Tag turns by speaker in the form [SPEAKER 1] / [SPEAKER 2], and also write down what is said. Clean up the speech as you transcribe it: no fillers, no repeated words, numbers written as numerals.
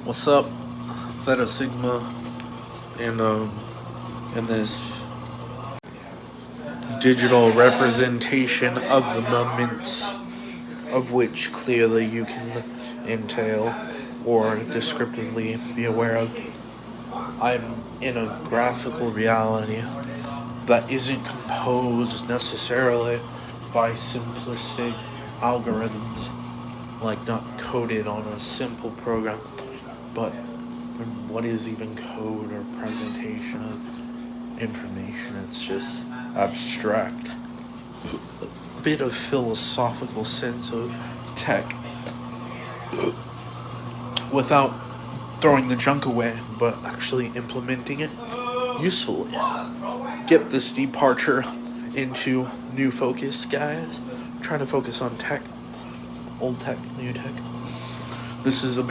[SPEAKER 1] What's up, Theta Sigma, and in this digital representation of the moment, of which clearly you can entail or descriptively be aware of. I'm in a graphical reality that isn't composed necessarily by simplistic algorithms, like not coded on a simple program, but what is even code or presentation of information? It's just abstract. A bit of philosophical sense of tech without throwing the junk away, but actually implementing it usefully. Get this departure into new focus, guys. Trying to focus on tech, old tech, new tech. This is a